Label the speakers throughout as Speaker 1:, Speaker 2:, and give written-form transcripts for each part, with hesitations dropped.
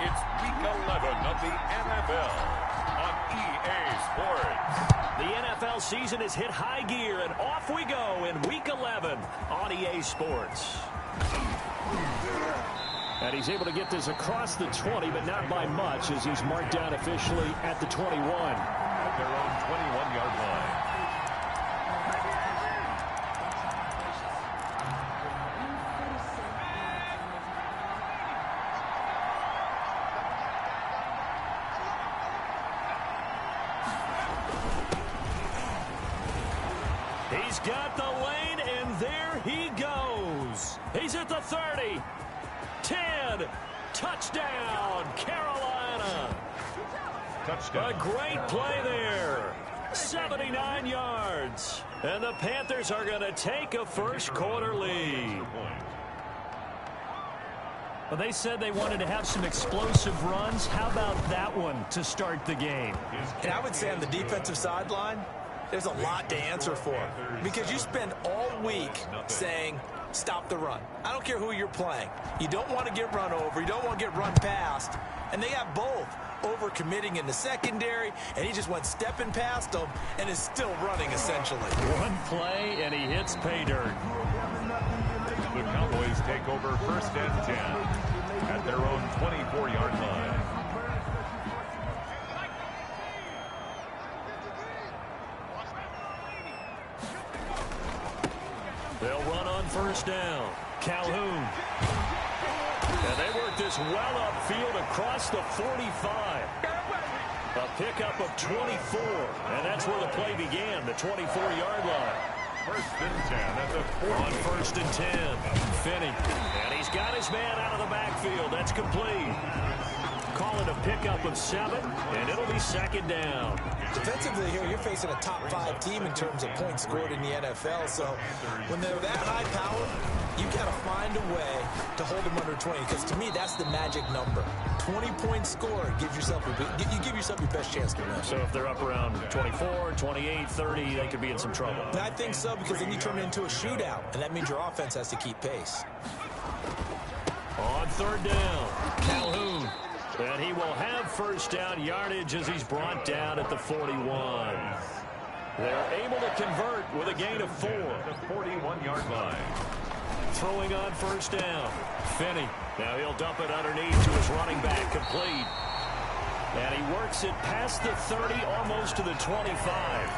Speaker 1: It's Week 11 of the NFL on EA Sports.
Speaker 2: The NFL season has hit high gear, and off we go in Week 11 on EA Sports. And he's able to get this across the 20, but not by much, as he's marked down officially at the 21.
Speaker 1: At their own 21-yard line.
Speaker 2: He's got the lane, and there he goes. He's at the 30. 10. Touchdown, Carolina.
Speaker 1: Touchdown.
Speaker 2: A great play there. 79 yards. And the Panthers are going to take a first quarter lead. Well, they said they wanted to have some explosive runs. How about that one to start the game?
Speaker 3: And I would say on the defensive sideline, there's a lot to answer for, because you spend all week saying, stop the run. I don't care who you're playing. You don't want to get run over. You don't want to get run past. And they have both. Over-committing in the secondary, and he just went stepping past them and is still running, essentially.
Speaker 2: One play, and he hits pay dirt.
Speaker 1: The Cowboys take over first and 10 at their own 24-yard line.
Speaker 2: They'll run on first down. Calhoun. And they work this well upfield across the 45. A pickup of 24. And that's where the play began, the 24-yard line.
Speaker 1: First and 10 at the 40.
Speaker 2: On first and 10. Finney. And he's got his man out of the backfield. That's complete. Call it a pickup of 7, and it'll be second down.
Speaker 3: Defensively here, you're facing a top 5 team in terms of points scored in the NFL. So when they're that high power, you got to find a way to hold them under 20. Because to me, that's the magic number. 20 points scored gives yourself you give yourself your best chance to win.
Speaker 2: So if they're up around 24, 28, 30, they could be in some trouble.
Speaker 3: I think so, because then you turn it into a shootout, and that means your offense has to keep pace.
Speaker 2: On third down, Calhoun. And he will have first down yardage as he's brought down at the 41. They're able to convert with a gain of 4.
Speaker 1: The 41-yard line.
Speaker 2: Throwing on first down. Finney. Now he'll dump it underneath to his running back, complete. And he works it past the 30, almost to the 25.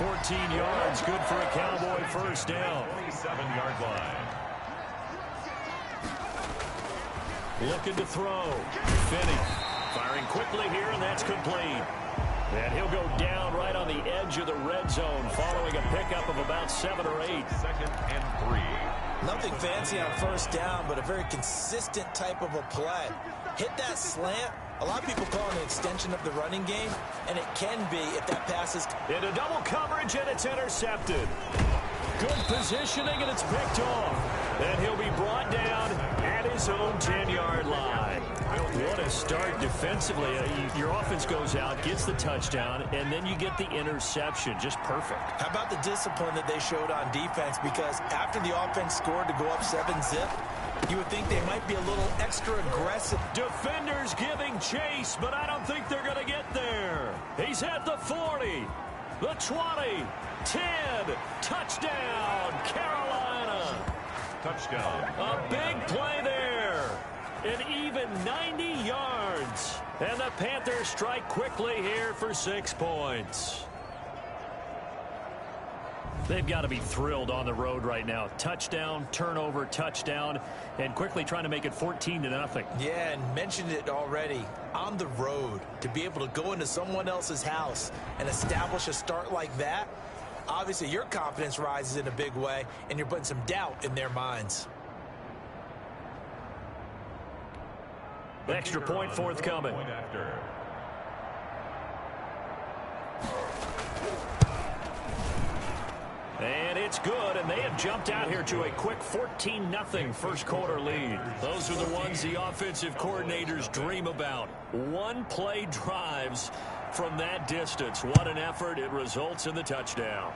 Speaker 2: 14 yards, good for a Cowboy first down.
Speaker 1: 27-yard line.
Speaker 2: Looking to throw. Finney firing quickly here, and that's complete. And he'll go down right on the edge of the red zone following a pickup of about 7 or 8.
Speaker 1: Second and 3.
Speaker 3: Nothing fancy on first down, but a very consistent type of a play. Hit that slant. A lot of people call it an extension of the running game, and it can be if that pass is...
Speaker 2: Into double coverage, and it's intercepted. Good positioning, and it's picked off. And he'll be brought down at his own 10-yard line. What a start defensively. Your offense goes out, gets the touchdown, and then you get the interception. Just perfect.
Speaker 3: How about the discipline that they showed on defense? Because after the offense scored to go up 7-zip, you would think they might be a little extra aggressive.
Speaker 2: Defenders giving chase, but I don't think they're going to get there. He's at the 40, the 20, 10, touchdown, Carolina.
Speaker 1: Touchdown.
Speaker 2: A big play there. An even 90 yards. And the Panthers strike quickly here for 6 points. They've got to be thrilled on the road right now. Touchdown, turnover, touchdown, and quickly trying to make it 14-0.
Speaker 3: Yeah, and mentioned it already. On the road, to be able to go into someone else's house and establish a start like that, obviously your confidence rises in a big way, and you're putting some doubt in their minds.
Speaker 2: Extra point forthcoming. And it's good, and they have jumped out here to a quick 14-0 first quarter lead. Those are the ones the offensive coordinators dream about. One-play drives from that distance. What an effort. It results in the touchdown.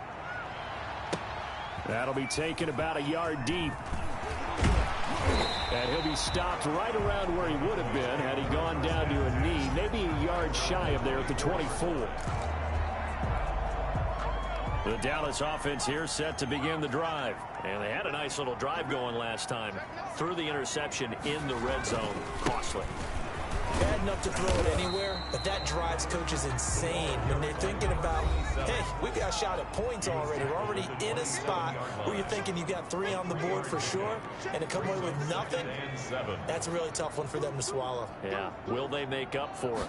Speaker 2: That'll be taken about a yard deep. And he'll be stopped right around where he would have been had he gone down to a knee, maybe a yard shy of there at the 24. The Dallas offense here set to begin the drive. And they had a nice little drive going last time. Threw the interception in the red zone. Costly.
Speaker 3: Bad enough to throw it anywhere, but that drives coaches insane when they're thinking about, hey, we got a shot at points already. We're already in a spot where you're thinking you got 3 on the board for sure, and to come away with nothing, that's a really tough one for them to swallow.
Speaker 2: Yeah, will they make up for it?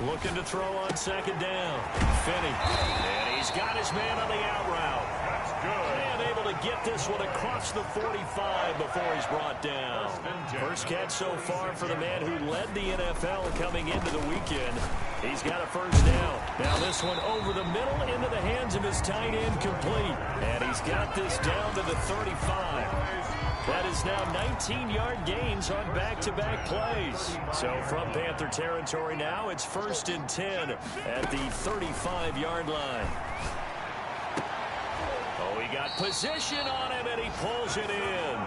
Speaker 2: Looking to throw on second down. Finney. And he's got his man on the out route.
Speaker 1: That's good.
Speaker 2: And able to get this one across the 45 before he's brought down. First catch so far for the man who led the NFL coming into the weekend. He's got a first down. Now this one over the middle into the hands of his tight end complete. And he's got this down to the 35. That is now 19-yard gains on back-to-back plays. So from Panther territory now, it's 1st and 10 at the 35-yard line. Oh, he got position on him, and he pulls it in.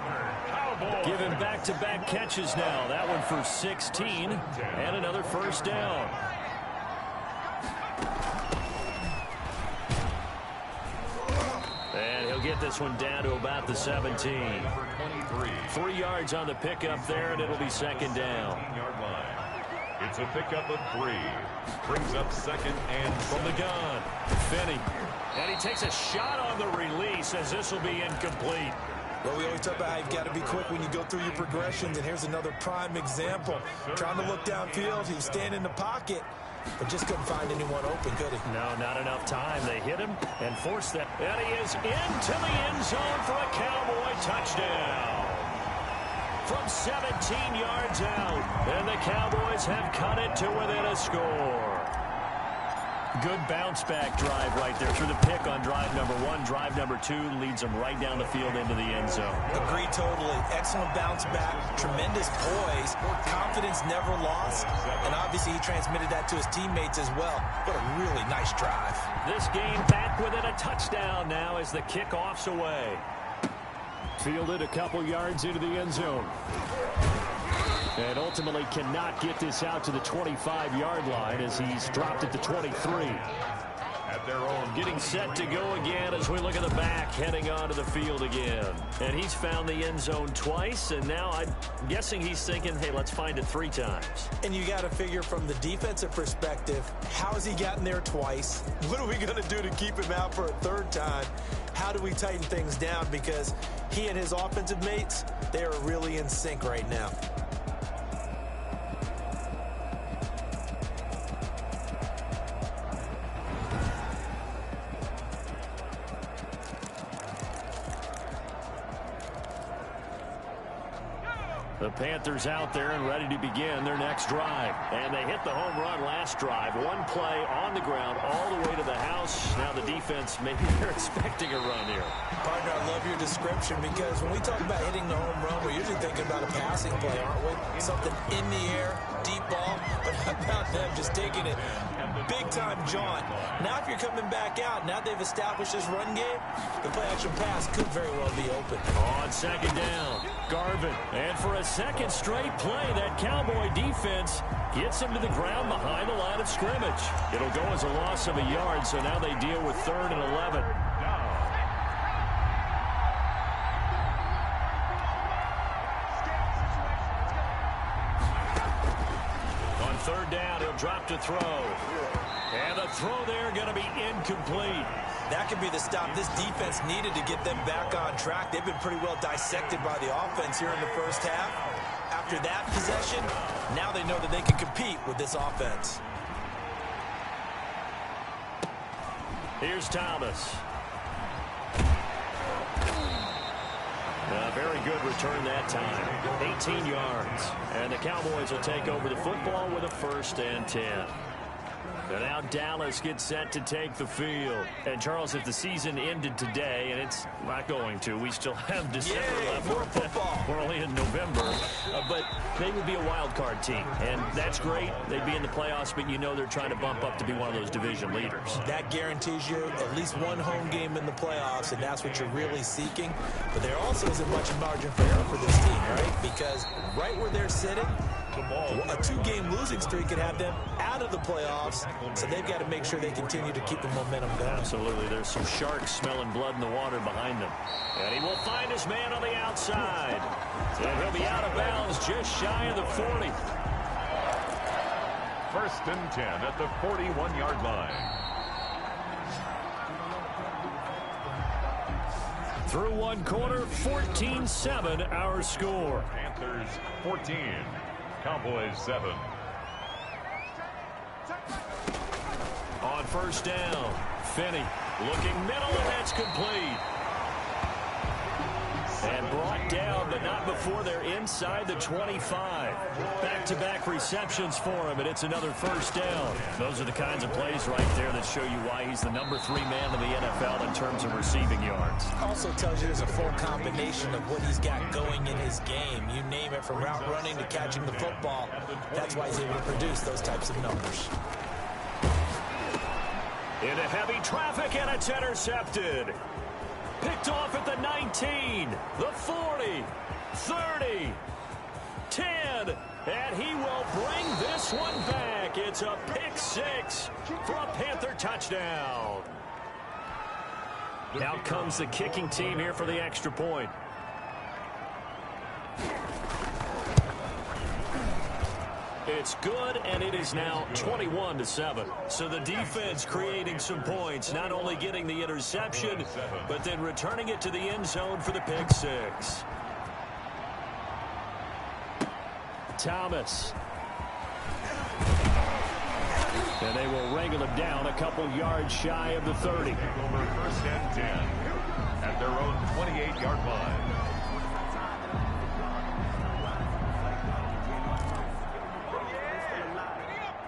Speaker 2: Give him back-to-back catches now. That one for 16, and another first down. And he'll get this one down to about the 17. 3 yards on the pickup there, and it'll be second down.
Speaker 1: It's a pickup of 3. Brings up second and
Speaker 2: from the gun. Finney. And he takes a shot on the release as this will be incomplete.
Speaker 3: Well, we always talk about how you've got to be quick when you go through your progressions, and here's another prime example. Trying to look downfield, he was standing in the pocket, but just couldn't find anyone open, could he?
Speaker 2: No, not enough time. They hit him and forced that. And he is into the end zone for a Cowboy touchdown. From 17 yards out, and the Cowboys have cut it to within a score. Good bounce-back drive right there through the pick on drive number 1. Drive number 2 leads them right down the field into the end zone.
Speaker 3: Agreed totally. Excellent bounce-back, tremendous poise, confidence never lost, and obviously he transmitted that to his teammates as well. What a really nice drive.
Speaker 2: This game back within a touchdown now as the kickoff's away. Fielded a couple yards into the end zone. And ultimately cannot get this out to the 25-yard line as he's dropped at the 23.
Speaker 1: at their own.
Speaker 2: Getting set to go again as we look at the back, heading onto the field again. And he's found the end zone twice, and now I'm guessing he's thinking, hey, let's find it 3 times.
Speaker 3: And you got to figure from the defensive perspective, how has he gotten there twice? What are we going to do to keep him out for a 3rd time? How do we tighten things down? Because he and his offensive mates, they are really in sync right now.
Speaker 2: The Panthers out there and ready to begin their next drive. And they hit the home run last drive. 1 play on the ground all the way to the house. Now the defense, maybe they're expecting a run here.
Speaker 3: Partner, I love your description because when we talk about hitting the home run, we're usually thinking about a passing play, aren't we? Something in the air, deep ball. But how about them just taking it big-time jaunt? Now if you're coming back out, now they've established this run game, the play-action pass could very well be open.
Speaker 2: On 2nd down, Garvin. And for a second straight play, that Cowboy defense gets him to the ground behind the line of scrimmage. It'll go as a loss of a yard, so now they deal with 3rd and 11. On 3rd down, he'll drop to throw. And the throw there going to be incomplete.
Speaker 3: That could be the stop this defense needed to get them back on track. They've been pretty well dissected by the offense here in the first half. After that possession, now they know that they can compete with this offense.
Speaker 2: Here's Thomas. A very good return that time. 18 yards. And the Cowboys will take over the football with a 1st and 10. And now Dallas gets set to take the field. And, Charles, if the season ended today, and it's not going to, we still have December left.
Speaker 3: More football.
Speaker 2: We're only in November. But they would be a wild card team. And that's great. They'd be in the playoffs, but you know they're trying to bump up to be one of those division leaders.
Speaker 3: That guarantees you at least one home game in the playoffs, and that's what you're really seeking. But there also isn't much margin for error for this team, right? Because right where they're sitting, a two-game losing streak could have them out of the playoffs, so they've got to make sure they continue to keep the momentum going.
Speaker 2: Absolutely. There's some sharks smelling blood in the water behind them. And he will find his man on the outside. And he'll be out of bounds just shy of the 40.
Speaker 1: 1st and 10 at the 41-yard line.
Speaker 2: Through one quarter, 14-7 our score.
Speaker 1: Panthers 14, Cowboys 7.
Speaker 2: On 1st down, Finney looking middle, and that's complete. And brought down, but not before they're inside the 25. Back-to-back receptions for him, and it's another 1st down. Those are the kinds of plays right there that show you why he's the number 3 man in the NFL in terms of receiving yards.
Speaker 3: Also tells you there's a full combination of what he's got going in his game. You name it, from route running to catching the football. That's why he's able to produce those types of numbers.
Speaker 2: Into heavy traffic, and it's intercepted. Picked off at the 19, the 40, 30, 10, and he will bring this one back. It's a pick 6 for a Panther touchdown. Out comes the kicking team here for the extra point. It's good, and it is now 21-7. So the defense creating some points, not only getting the interception, but then returning it to the end zone for the pick 6. Thomas. And they will wrangle him down a couple yards shy of the 30.
Speaker 1: Over 1st and 10 at their own 28-yard line.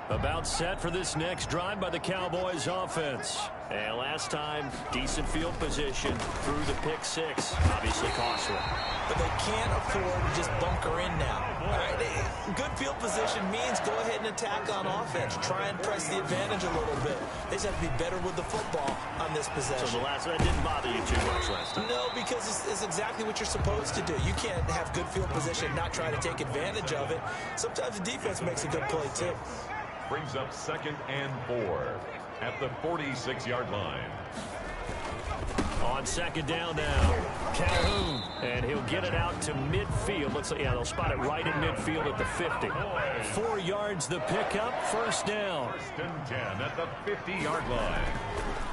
Speaker 2: About set for this next drive by the Cowboys offense. And last time, decent field position through the pick 6. Obviously costly.
Speaker 3: But they can't afford to just bunker in now. All right, good field position means go ahead and attack on offense. Try and press the advantage a little bit. They just have to be better with the football on this possession.
Speaker 2: So the last one didn't bother you too much last time?
Speaker 3: No, because it's exactly what you're supposed to do. You can't have good field position and not try to take advantage of it. Sometimes the defense makes a good play too.
Speaker 1: Brings up 2nd and 4 at the 46-yard line.
Speaker 2: On 2nd down now, Calhoun, and he'll get it out to midfield. Looks like, yeah, they'll spot it right in midfield at the 50. 4 yards the pickup, 1st down.
Speaker 1: 1st and 10 at the 50-yard line.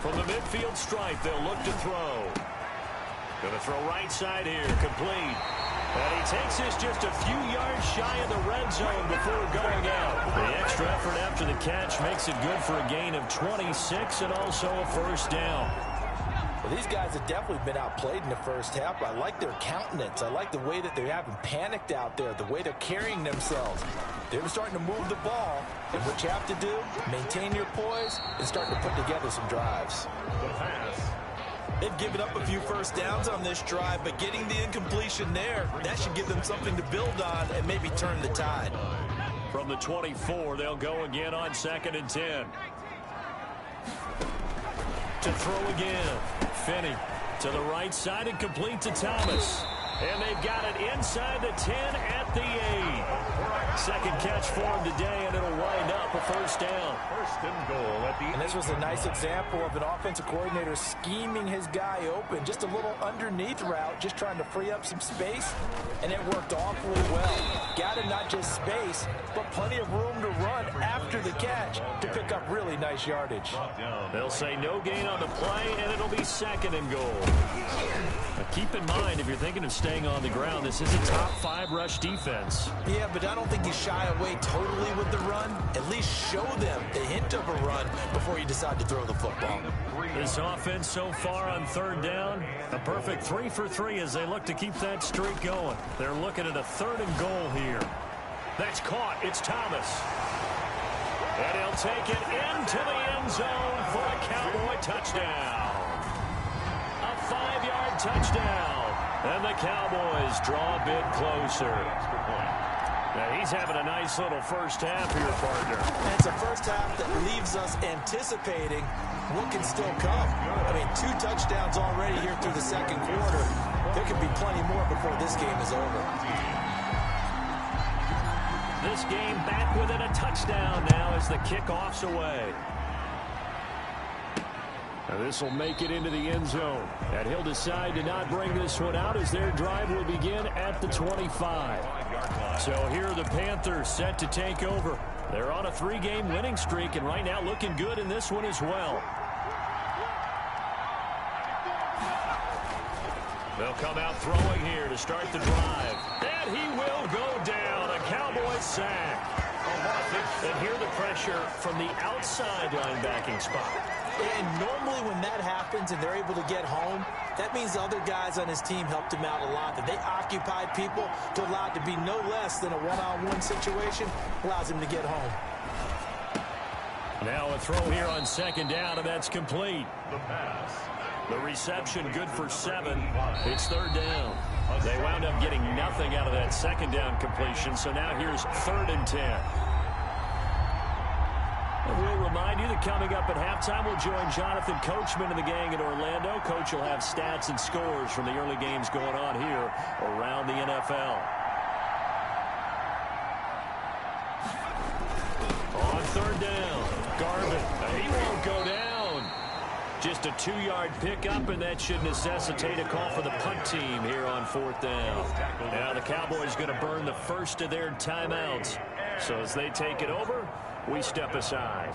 Speaker 2: From the midfield stripe, they'll look to throw. Going to throw right side here, complete. And he takes this just a few yards shy of the red zone before going out. The extra effort after the catch makes it good for a gain of 26 and also a 1st down.
Speaker 3: Well, these guys have definitely been outplayed in the first half. I like their countenance. I like the way that they haven't panicked out there, the way they're carrying themselves. They're starting to move the ball. And what you have to do, maintain your poise and start to put together some drives.
Speaker 1: The pass.
Speaker 3: They've given up a few 1st downs on this drive, but getting the incompletion there, that should give them something to build on and maybe turn the tide.
Speaker 2: From the 24, they'll go again on 2nd and 10. To throw again. Finney to the right side and complete to Thomas. And they've got it inside the 10 at the 8. Second catch for him today, and it'll wind up a 1st down.
Speaker 1: 1st and goal at the...
Speaker 3: And this was a nice example of an offensive coordinator scheming his guy open. Just a little underneath route, just trying to free up some space, and it worked awfully well. Got him not just space, but plenty of room to run after the catch to pick up really nice yardage.
Speaker 2: They'll say no gain on the play, and it'll be 2nd and goal. Now keep in mind, if you're thinking of staying on the ground, this is a top 5 rush defense.
Speaker 3: Yeah, but I don't think you shy away totally with the run. At least show them the hint of a run before you decide to throw the football.
Speaker 2: This offense so far on 3rd down, a perfect 3 for 3 as they look to keep that streak going. They're looking at a 3rd and goal here. That's caught. It's Thomas. And he'll take it into the end zone for a Cowboy touchdown. A 5-yard touchdown. And the Cowboys draw a bit closer. Now he's having a nice little first half here, partner.
Speaker 3: And it's a first half that leaves us anticipating what can still come. I mean, 2 touchdowns already here through the second quarter. There could be plenty more before this game is over.
Speaker 2: This game back within a touchdown now as the kickoff's away. Now this will make it into the end zone. And he'll decide to not bring this one out as their drive will begin at the 25. So here are the Panthers set to take over. They're on a 3-game winning streak and right now looking good in this one as well. They'll come out throwing here to start the drive. And he will go down. A Cowboy sack. And here the pressure from the outside linebacking spot.
Speaker 3: And normally when that happens and they're able to get home, that means the other guys on his team helped him out a lot. That they occupied people to allow it to be no less than a one-on-one situation allows him to get home.
Speaker 2: Now a throw here on second down, and that's complete.
Speaker 1: The pass.
Speaker 2: The reception good for 7. It's third down. They wound up getting nothing out of that second down completion, so now here's 3rd and 10. And we'll remind you that coming up at halftime, we'll join Jonathan Coachman and the gang in Orlando. Coach will have stats and scores from the early games going on here around the NFL. On 3rd down, Garvin. He won't go down. Just a 2-yard pickup, and that should necessitate a call for the punt team here on 4th down. Now the Cowboys going to burn the first of their timeouts. So as they take it over, we step aside.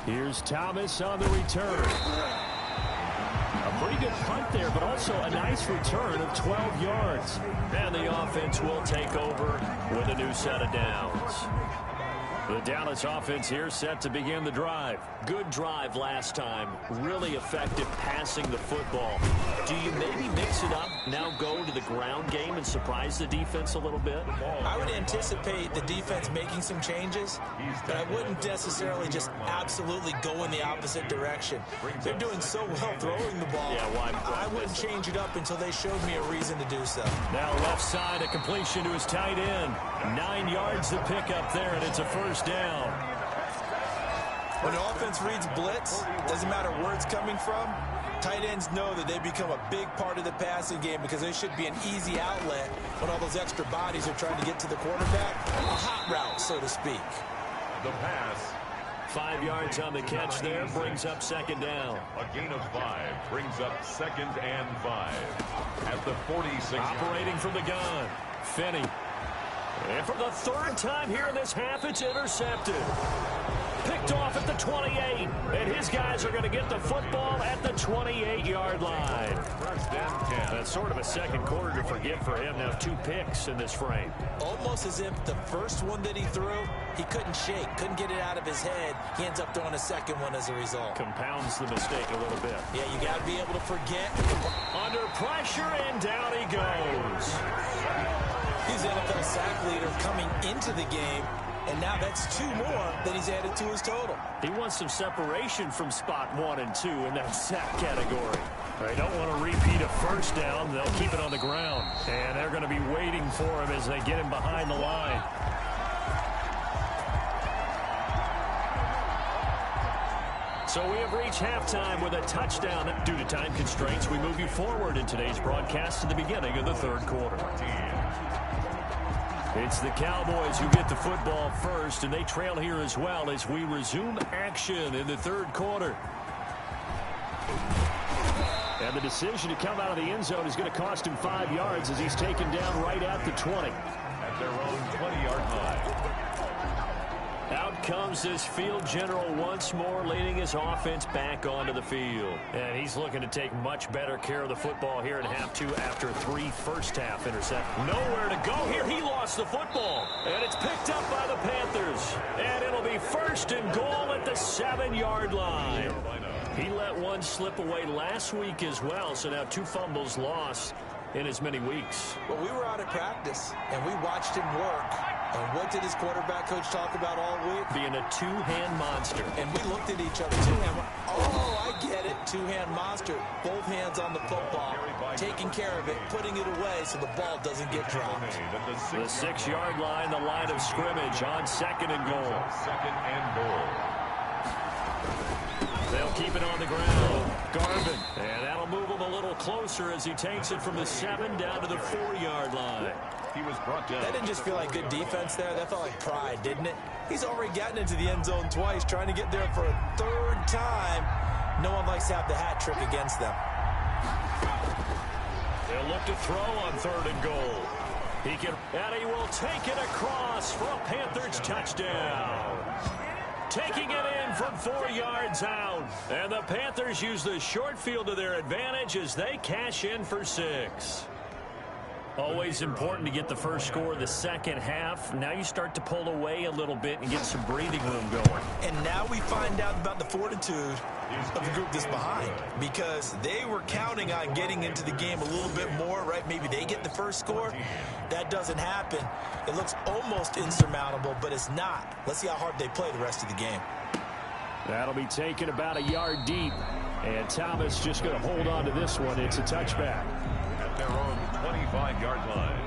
Speaker 2: Here's Thomas on the return. A pretty good punt there, but also a nice return of 12 yards. And the offense will take over with a new set of downs. The Dallas offense here set to begin the drive. Good drive last time. Really effective passing the football. Do you maybe mix it up, now go to the ground game and surprise the defense a little bit?
Speaker 3: I would anticipate the defense making some changes, but I wouldn't necessarily just absolutely go in the opposite direction. They're doing so well throwing the ball.
Speaker 2: Yeah, why
Speaker 3: I wouldn't change it up until they showed me a reason to do so.
Speaker 2: Now left side, a completion to his tight end. 9 yards to pick up there, and it's a first down.
Speaker 3: When the offense reads blitz, doesn't matter where it's coming from, tight ends know that they become a big part of the passing game because they should be an easy outlet when all those extra bodies are trying to get to the quarterback. A hot route, so to speak.
Speaker 1: The pass.
Speaker 2: 5 yards on the catch there, brings up second down.
Speaker 1: A gain of 5 brings up 2nd and 5 at the 46.
Speaker 2: Operating from the gun, Finney. And for the 3rd time here in this half, it's intercepted. Picked off at the 28. And his guys are going to get the football at the 28-yard line.
Speaker 1: 1st and 10.
Speaker 2: That's sort of a second quarter to forget for him. Now 2 picks in this frame.
Speaker 3: Almost as if the first one that he threw, he couldn't shake, couldn't get it out of his head. He ends up throwing a second one as a result.
Speaker 2: Compounds the mistake a little bit.
Speaker 3: Yeah, you got to be able to forget.
Speaker 2: Under pressure, and down he goes.
Speaker 3: He's the NFL sack leader coming into the game, and now that's 2 more that he's added to his total.
Speaker 2: He wants some separation from spot 1 and 2 in that sack category. They don't want to repeat a first down. They'll keep it on the ground, and they're going to be waiting for him as they get him behind the line. So we have reached halftime with a touchdown. Due to time constraints, we move you forward in today's broadcast to the beginning of the 3rd quarter. It's the Cowboys who get the football first, and they trail here as well as we resume action in the 3rd quarter. And the decision to come out of the end zone is going to cost him 5 yards as he's taken down right at the 20.
Speaker 1: At their own 20-yard line.
Speaker 2: Out comes this field general once more, leading his offense back onto the field. And he's looking to take much better care of the football here in half 2 after 3 first-half interceptions. Nowhere to go here. He lost the football. And it's picked up by the Panthers. And it'll be 1st and goal at the 7-yard line. He let one slip away last week as well, so now 2 fumbles lost. in as many weeks.
Speaker 3: Well, we were out at practice, and we watched him work. And what did his quarterback coach talk about all week?
Speaker 2: Being a two-hand monster.
Speaker 3: And we looked at each other. Oh, I get it. Two-hand monster. Both hands on the football, taking care of it, putting it away so the ball doesn't get dropped.
Speaker 2: The 6-yard line, the line of scrimmage on 2nd and goal.
Speaker 1: Second and goal.
Speaker 2: They'll keep it on the ground. Garvin. And that'll move him a little closer as he takes it from the 7 down to the 4-yard line.
Speaker 1: He was brought down.
Speaker 3: That didn't just feel like good defense there. That felt like pride, didn't it? He's already gotten into the end zone twice, trying to get there for a 3rd time. No one likes to have the hat trick against them.
Speaker 2: They'll look to throw on 3rd and goal. And he will take it across for a Panthers touchdown. Taking it in from 4 yards out. And the Panthers use the short field to their advantage as they cash in for 6. Always important to get the first score of the second half. Now you start to pull away a little bit and get some breathing room going.
Speaker 3: And now we find out about the fortitude of the group that's behind, because they were counting on getting into the game a little bit more, right? Maybe they get the first score. That doesn't happen. It looks almost insurmountable, but it's not. Let's see how hard they play the rest of the game.
Speaker 2: That'll be taken about a yard deep. And Thomas just going to hold on to this one. It's a touchback.
Speaker 1: At their own 25-yard line.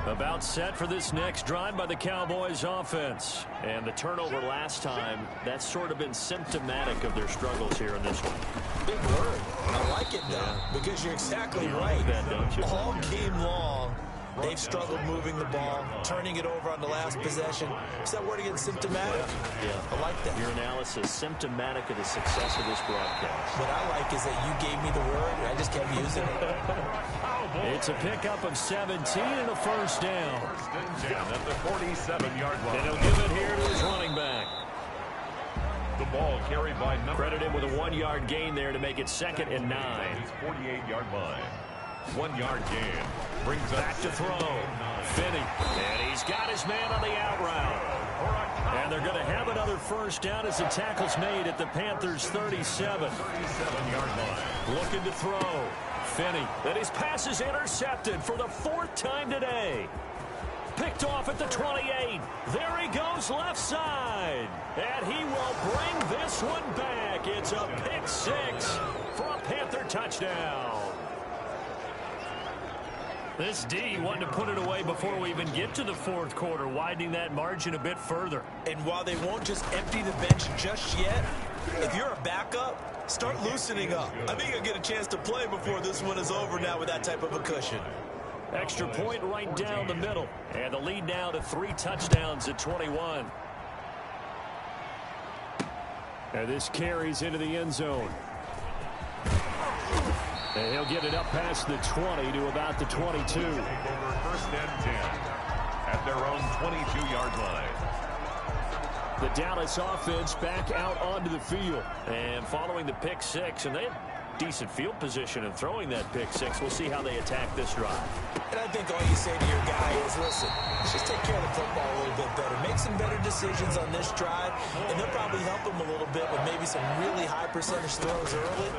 Speaker 2: About set for this next drive by the Cowboys offense. And the turnover last time, that's sort of been symptomatic of their struggles here in this one.
Speaker 3: Big word. I like it, though, because you're exactly right.
Speaker 2: That, don't you?
Speaker 3: All game long, they've struggled moving the ball, turning it over on the last possession. Is that word again, symptomatic?
Speaker 2: Yeah.
Speaker 3: I like that.
Speaker 2: Your analysis, symptomatic of the success of this broadcast.
Speaker 3: What I like is that you gave me the word, and I just kept using it.
Speaker 2: It's a pickup of 17 and a first down.
Speaker 1: First and 10 at the 47-yard line.
Speaker 2: And he'll give it here to his running back.
Speaker 1: The ball carried by number.
Speaker 2: Credit him with a 1-yard gain there to make it 2nd and 9.
Speaker 1: His 48-yard line. 1-yard gain. Brings us
Speaker 2: Back to throw. Finney. And he's got his man on the out route. And they're going to have another first down as the tackle's made at the Panthers' 37.
Speaker 1: 37-yard line.
Speaker 2: Looking to throw. Finney. And his pass is intercepted for the 4th time today. Picked off at the 28. There he goes left side. And he will bring this one back. It's a pick 6 for a Panther touchdown. This D wanted to put it away before we even get to the 4th quarter, widening that margin a bit further.
Speaker 3: And while they won't just empty the bench just yet, if you're a backup, start loosening up. I think you'll get a chance to play before this one is over now with that type of a cushion.
Speaker 2: Extra point right down the middle. And the lead now to 3 touchdowns at 21. And this carries into the end zone. And he'll get it up past the 20 to about the 22.
Speaker 1: Take over first and 10 at their own 22-yard line.
Speaker 2: The Dallas offense back out onto the field. And following the pick 6, and they had decent field position in throwing that pick 6. We'll see how they attack this drive.
Speaker 3: And I think all you say to your guy is, listen, just take care of the football a little bit better. Make some better decisions on this drive, and they'll probably help him a little bit with maybe some really high percentage throws early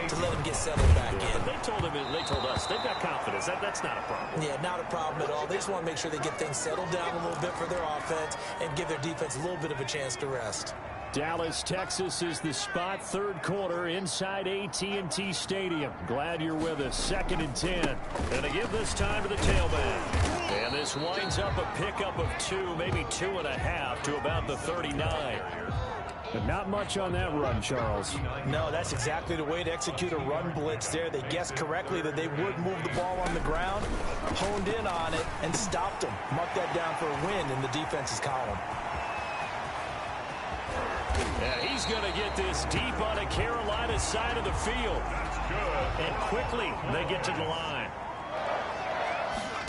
Speaker 3: to let him get settled back in.
Speaker 2: But they told us they've got confidence. That's not a problem.
Speaker 3: Yeah, not a problem at all. They just want to make sure they get things settled down a little bit for their offense and give their defense a little bit of a chance to rest.
Speaker 2: Dallas, Texas is the spot, 3rd quarter inside AT&T Stadium. Glad you're with us. 2nd and 10. And they give this time to the tailback. And this winds up a pickup of 2, maybe 2.5 to about the 39. But not much on that run, Charles.
Speaker 3: No, that's exactly the way to execute a run blitz there. They guessed correctly that they would move the ball on the ground, honed in on it, and stopped them. Mark that down for a win in the defense's column.
Speaker 2: Yeah, he's going to get this deep on the Carolina side of the field.
Speaker 1: That's good.
Speaker 2: And quickly, they get to the line.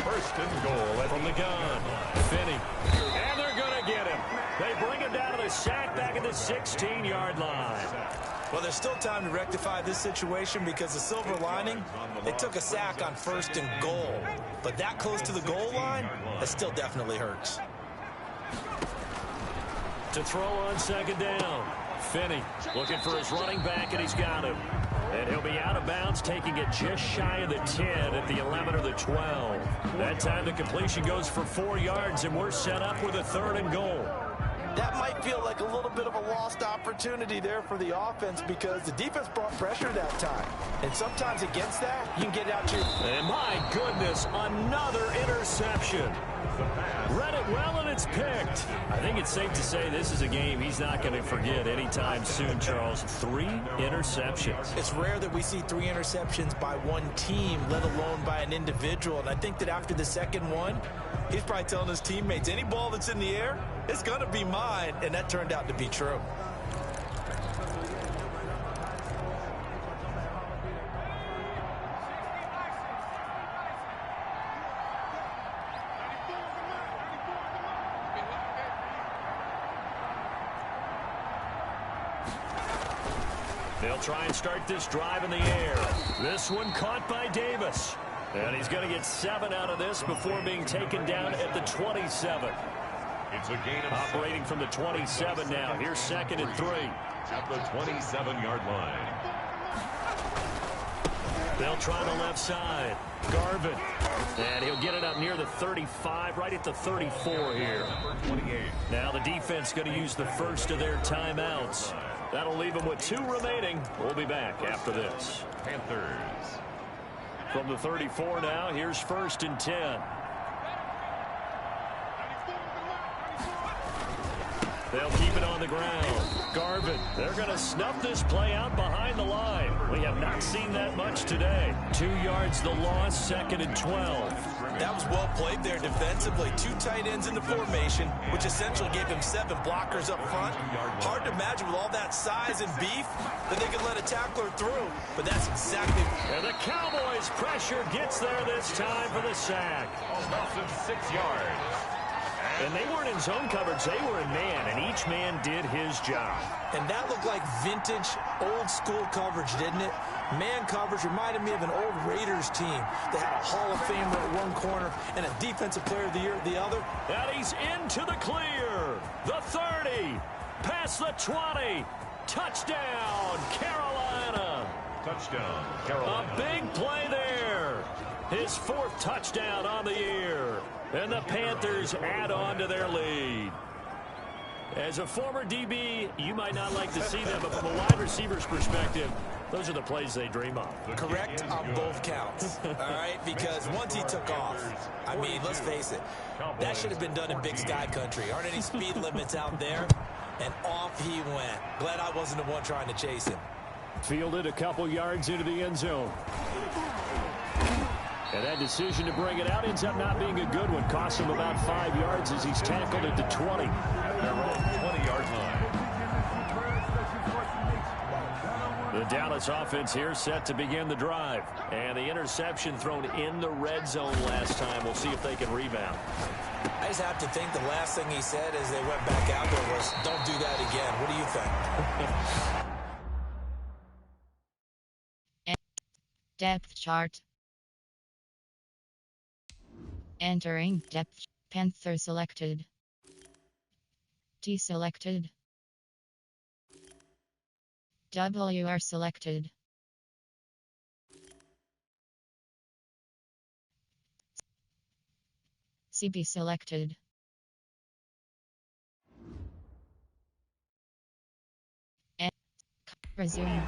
Speaker 1: First and goal
Speaker 2: From the gun, Finney. And they're going to get him. They bring him down to the sack back at the 16-yard line.
Speaker 3: Well, there's still time to rectify this situation because the silver lining, they took a sack on 1st and goal. But that close to the goal line, that still definitely hurts.
Speaker 2: To throw on 2nd down. Finney looking for his running back, and he's got him. And he'll be out of bounds, taking it just shy of the 10 at the 11 or the 12. That time the completion goes for 4 yards, and we're set up with a 3rd and goal.
Speaker 3: That might feel like a little bit of a lost opportunity there for the offense because the defense brought pressure that time. And sometimes against that, you can get out to...
Speaker 2: And my goodness, another interception. Read it well, and it's picked. I think it's safe to say this is a game he's not going to forget anytime soon, Charles. 3 interceptions.
Speaker 3: It's rare that we see 3 interceptions by one team, let alone by an individual. And I think that after the second one, he's probably telling his teammates, any ball that's in the air, it's going to be mine. And that turned out to be true.
Speaker 2: They'll try and start this drive in the air. This one caught by Davis. And he's going to get 7 out of this before being taken down at the 27.
Speaker 1: It's a gain of
Speaker 2: operating from the 27 now. Here's 2nd and 3.
Speaker 1: At the 27-yard line.
Speaker 2: They'll try the left side. Garvin. And he'll get it up near the 35, right at the 34 here. Now the defense going to use the first of their timeouts. That'll leave them with 2 remaining. We'll be back after this.
Speaker 1: Panthers.
Speaker 2: From the 34 now, here's 1st and 10. They'll keep it on the ground. Garvin, they're going to snuff this play out behind the line. We have not seen that much today. 2 yards the loss, 2nd and 12.
Speaker 3: That was well played there defensively. 2 tight ends in the formation, which essentially gave him 7 blockers up front. Hard to imagine with all that size and beef that they could let a tackler through, but that's exactly...
Speaker 2: And the Cowboys' pressure gets there this time for the sack.
Speaker 1: Loss of 6 yards.
Speaker 2: And they weren't in zone coverage, they were in man, and each man did his job.
Speaker 3: And that looked like vintage, old-school coverage, didn't it? Man coverage reminded me of an old Raiders team that had a Hall of Famer at one corner and a Defensive Player of the Year at the other.
Speaker 2: And he's into the clear. The 30, past the 20, touchdown, Carolina.
Speaker 1: Touchdown, Carolina.
Speaker 2: A big play there. His 4th touchdown on the year. And the Panthers add on to their lead. As a former DB, you might not like to see them, but from a wide receiver's perspective, those are the plays they dream of.
Speaker 3: Correct on both counts, all right? Because once he took off, I mean, let's face it, that should have been done in Big Sky country. Aren't any speed limits out there? And off he went. Glad I wasn't the one trying to chase him.
Speaker 2: Fielded a couple yards into the end zone. And that decision to bring it out ends up not being a good one. Costs him about 5 yards as he's tackled at the 20.
Speaker 1: Their own 20-yard line.
Speaker 2: The Dallas offense here set to begin the drive. And the interception thrown in the red zone last time. We'll see if they can rebound.
Speaker 3: I just have to think the last thing he said as they went back out there was, don't do that again. What do you think?
Speaker 4: Depth chart. Entering depth. Panther selected. T selected. WR selected. CB selected. And resume.
Speaker 3: Yeah,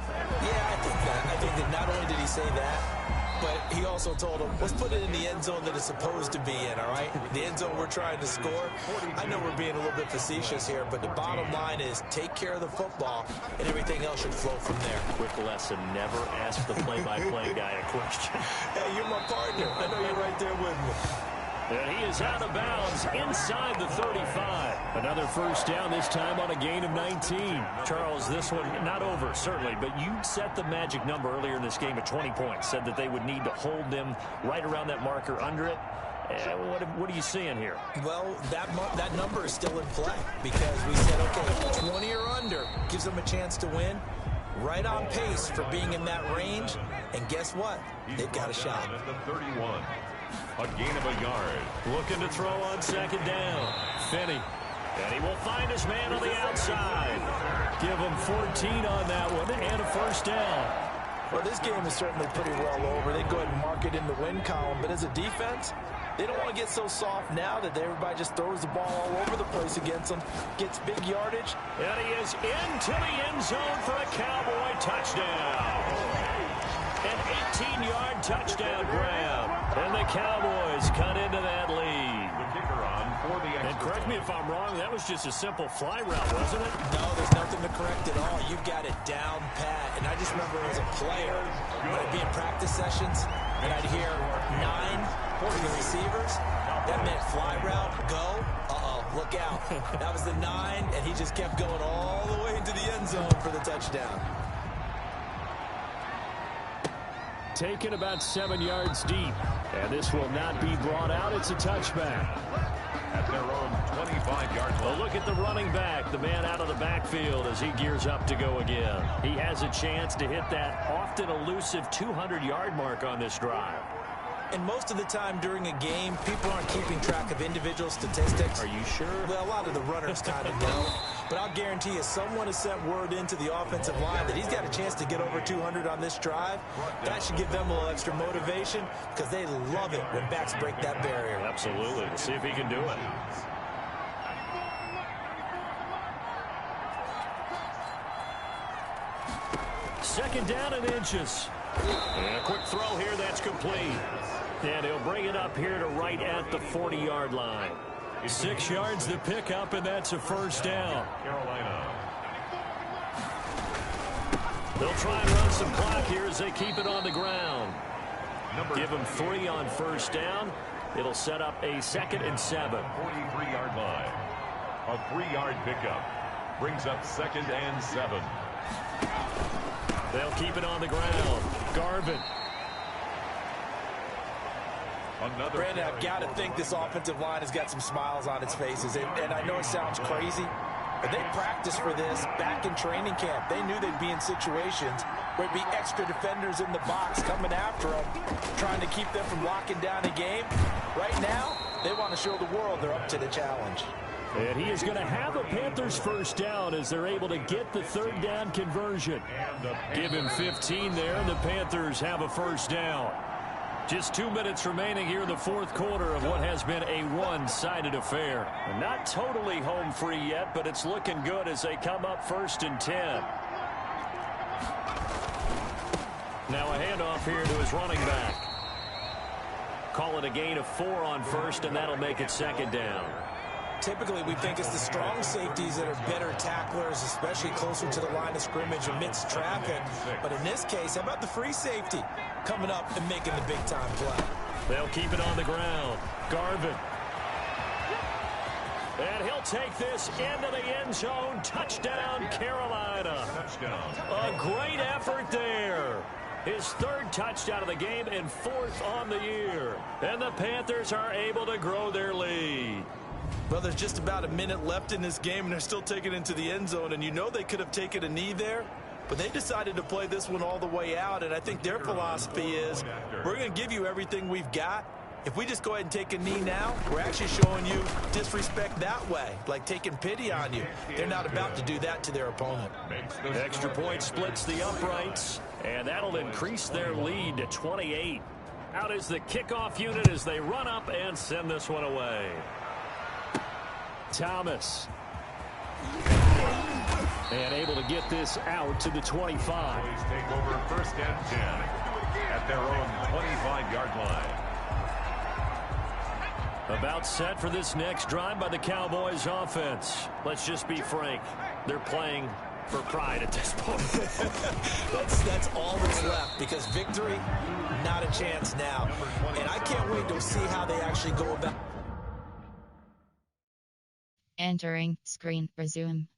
Speaker 3: I think that not only did he say that, but he also told him, let's put it in the end zone that it's supposed to be in, all right? The end zone we're trying to score. I know we're being a little bit facetious here, but the bottom line is take care of the football, and everything else should flow from there.
Speaker 2: Quick lesson, never ask the play-by-play guy a question.
Speaker 3: Hey, you're my partner. I know you're right there with me.
Speaker 2: And he is out of bounds inside the 35. Another first down, this time on a gain of 19. Charles, this one not over, certainly, but you set the magic number earlier in this game at 20 points. Said that they would need to hold them right around that marker under it. What are you seeing here?
Speaker 3: Well, that number is still in play because we said, okay, 20 or under gives them a chance to win. Right on pace for being in that range. And guess what? They've got a shot.
Speaker 1: At the 31. A gain of a yard.
Speaker 2: Looking to throw on second down. Finney. And he will find his man on the outside. Give him 14 on that one and a first down.
Speaker 3: Well, this game is certainly pretty well over. They go ahead and mark it in the win column. But as a defense, they don't want to get so soft now that everybody just throws the ball all over the place against them, gets big yardage.
Speaker 2: And he is into the end zone for a Cowboy touchdown. An 18-yard touchdown grab. And the Cowboys cut into that lead.
Speaker 1: The kicker on for the extra.
Speaker 2: And correct me if I'm wrong, that was just a simple fly route, wasn't it?
Speaker 3: No, there's nothing to correct at all. You've got it down pat. And I just remember as a player, when I'd be in practice sessions, and I'd hear 9 for the receivers. That meant fly route, go. Uh-oh, look out. That was the 9, and he just kept going all the way into the end zone for the touchdown.
Speaker 2: Taken about 7 yards deep. And this will not be brought out. It's a touchback.
Speaker 1: At their own 25-yard line.
Speaker 2: Well, look at the running back, the man out of the backfield as he gears up to go again. He has a chance to hit that often elusive 200-yard mark on this drive.
Speaker 3: And most of the time during a game, people aren't keeping track of individual statistics.
Speaker 2: Are you sure?
Speaker 3: Well, a lot of the runners kind of know. But I'll guarantee you, someone has sent word into the offensive line that he's got a chance to get over 200 on this drive. That should give them a little extra motivation because they love it when backs break that barrier.
Speaker 2: Absolutely. Let's see if he can do it. Second down and inches. And a quick throw here, that's complete. And he'll bring it up here to right at the 40-yard line. 6 yards to pick up, and that's a first down.
Speaker 1: Carolina.
Speaker 2: They'll try and run some clock here as they keep it on the ground. Give them 3 on first down. It'll set up a 2nd and 7.
Speaker 1: 43-yard line. A 3-yard pickup. Brings up 2nd and 7.
Speaker 2: They'll keep it on the ground. Garvin.
Speaker 3: Brandon, I've got to think this offensive line has got some smiles on its faces. And I know it sounds crazy, but they practiced for this back in training camp. They knew they'd be in situations where it'd be extra defenders in the box coming after them, trying to keep them from locking down a game. Right now, they want to show the world they're up to the challenge.
Speaker 2: And he is going to have a Panthers first down as they're able to get the 3rd down conversion. Give him 15 there, and the Panthers have a first down. Just 2 minutes remaining here in the 4th quarter of what has been a one-sided affair. Not totally home free yet, but it's looking good as they come up 1st and 10. Now a handoff here to his running back. Call it a gain of 4 on first, and that'll make it 2nd down.
Speaker 3: Typically, we think it's the strong safeties that are better tacklers, especially closer to the line of scrimmage amidst traffic. But in this case, how about the free safety coming up and making the big-time play?
Speaker 2: They'll keep it on the ground. Garvin. And he'll take this into the end zone. Touchdown, Carolina.
Speaker 1: Touchdown.
Speaker 2: A great effort there. His 3rd touchdown of the game and 4th on the year. And the Panthers are able to grow their lead.
Speaker 3: Well, there's just about a minute left in this game, and they're still taking it into the end zone. And you know they could have taken a knee there, but they decided to play this one all the way out. And I think their philosophy is, we're going to give you everything we've got. If we just go ahead and take a knee now, we're actually showing you disrespect that way, like taking pity on you. They're not about to do that to their opponent.
Speaker 2: Extra point splits the uprights, and that'll increase their lead to 28. Out is the kickoff unit as they run up and send this one away. Thomas. And able to get this out to the 25.
Speaker 1: Cowboys take over 1st and 10 at their own 25-yard line.
Speaker 2: About set for this next drive by the Cowboys offense. Let's just be frank. They're playing for pride at this point.
Speaker 3: That's all that's left, because victory, not a chance now. And I can't wait to see how they actually go about.
Speaker 4: Entering screen, resume.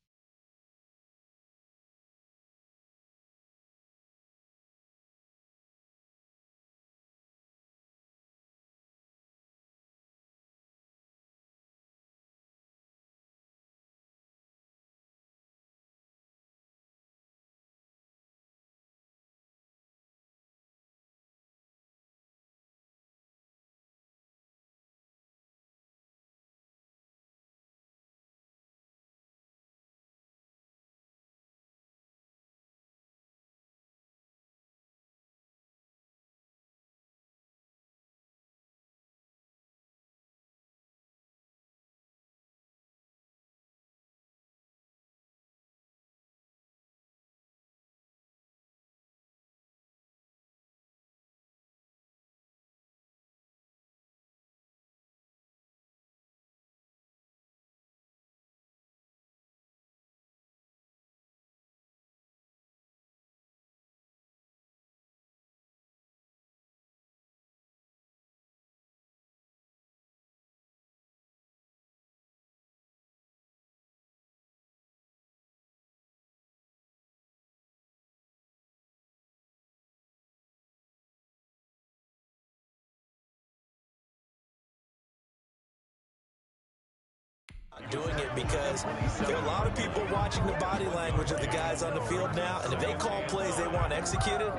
Speaker 3: Doing it because there are a lot of people watching the body language of the guys on the field now, and if they call plays they want executed,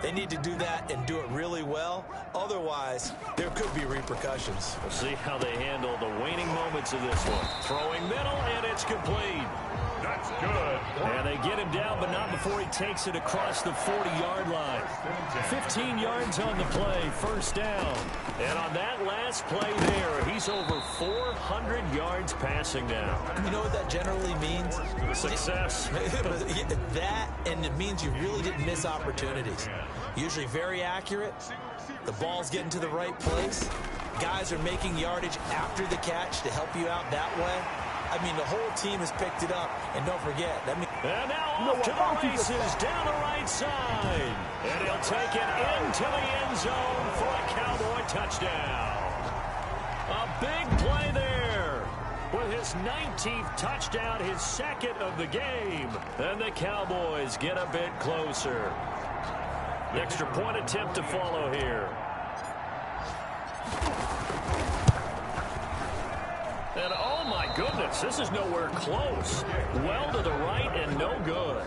Speaker 3: they need to do that and do it really well. Otherwise, there could be repercussions.
Speaker 2: We'll see how they handle the waning moments of this one. Throwing middle, and it's complete.
Speaker 1: That's good.
Speaker 2: And they get him down, but not before he takes it across the 40-yard line. 15 yards on the play, first down. And on that last play there, he's over 400 yards passing now.
Speaker 3: You know what that generally means?
Speaker 2: Success.
Speaker 3: That, and it means you really didn't miss opportunities. Usually very accurate. The ball's getting to the right place. Guys are making yardage after the catch to help you out that way. I mean, the whole team has picked it up. And don't forget, that means...
Speaker 2: And now off to the races down the right side. And he'll take it into the end zone for a Cowboy touchdown. A big play there. With his 19th touchdown, his second of the game. And the Cowboys get a bit closer. The extra point attempt to follow here. And oh my goodness, this is nowhere close. Well to the right and no good.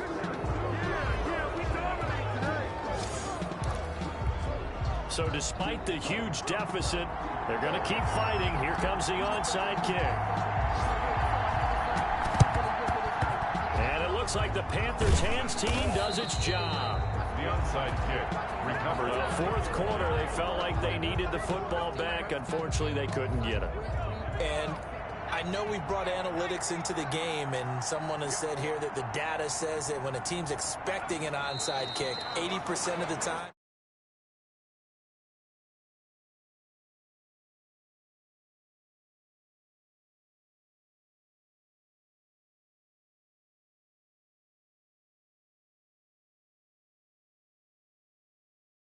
Speaker 2: So despite the huge deficit, they're going to keep fighting. Here comes the onside kick. And it looks like the Panthers' hands team does its job.
Speaker 1: The onside kick recovered.
Speaker 2: Fourth quarter, they felt like they needed the football back. Unfortunately, they couldn't get it.
Speaker 3: And I know we brought analytics into the game, and someone has said here that the data says that when a team's expecting an onside kick, 80% of the time.